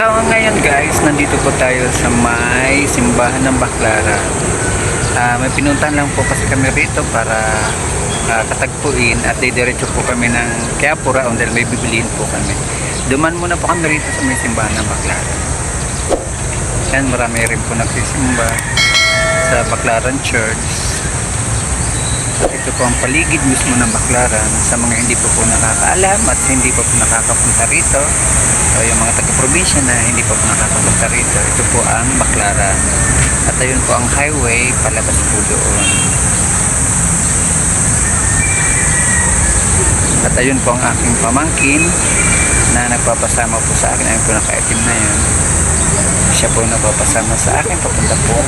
So ngayon guys, nandito po tayo sa may simbahan ng Baclaran. May pinuntahan lang po kasi kami rito para katagpuin at didiretso po kami ng Quiapo Raon dahil may bibiliin po kami. Duman muna po kami rito sa may simbahan ng Baclaran. Yan, marami rin po nagsisimba sa Baclaran Church. Ito po ang paligid mismo ng Baclaran sa mga hindi po nakakaalam at hindi po nakakapunta rito, o yung mga taga-probinsya na hindi po nakakapunta rito. Ito po ang Baclaran at ayun po ang highway palabas po doon. At ayun po ang aking pamangkin na nagpapasama po sa akin. Ayun po nakaitim na yun, siya po nagpapasama sa akin papunta po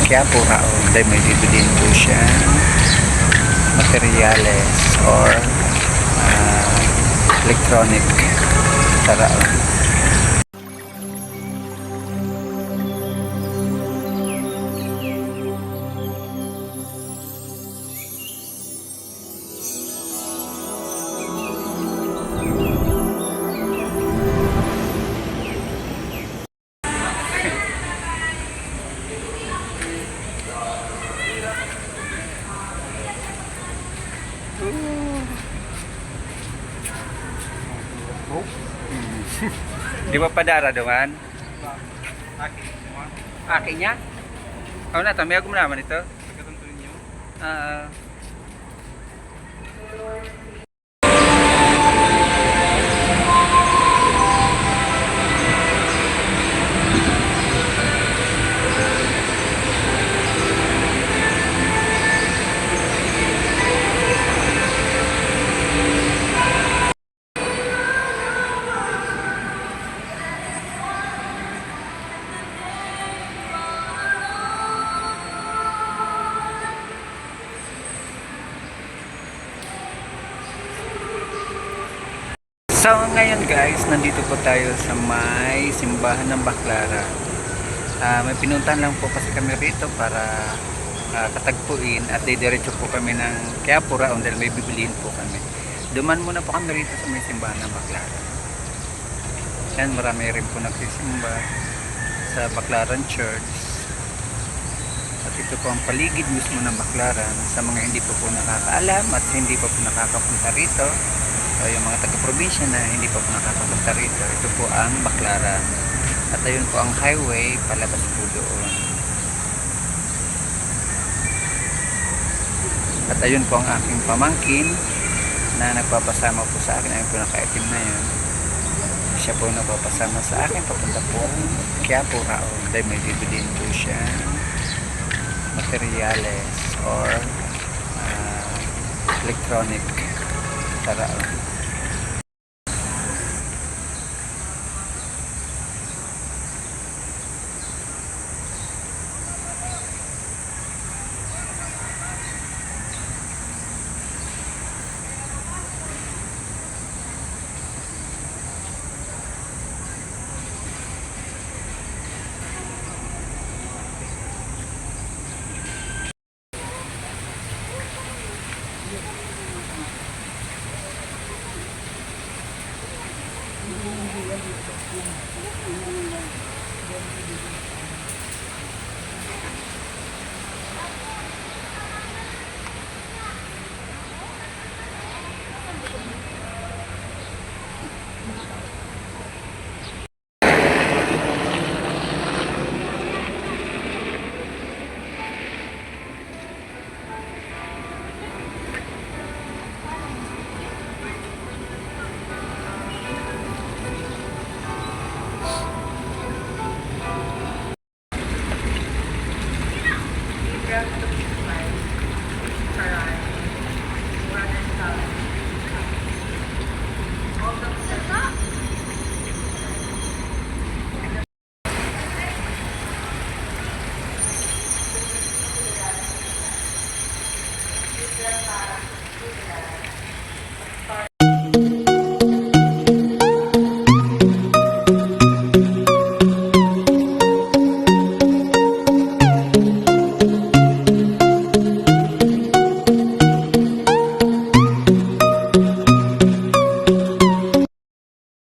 Quiapo Raon dahil may bibiliin po siya materials or electronic sa Raon. Di ba padara doon? Aki niya? Ako na, tamay ako naman ito. So ngayon guys, nandito po tayo sa may simbahan ng Baclaran. May pinuntahan lang po kasi kami rito para katagpuin at didiretso po kami ng Quiapo Raon dahil may bibiliin po kami. Duman muna po kami rito sa may simbahan ng Baclaran. Yan, marami rin po nagsisimba sa Baclaran Church. At ito po ang paligid mismo ng Baclaran sa mga hindi po nakakaalam at hindi po nakakapunta rito, o yung mga taga-probinsya na hindi pa po nakakapunta rito. Ito po ang Baclaran at ayun po ang highway palabas po doon. At ayun po ang aking pamangkin na nagpapasama po sa akin. Ayun po nakaitim na yun, siya po nagpapasama sa akin papunta po Quiapo Raon dahil may bibiliin po siya materials or electronic sa Raon.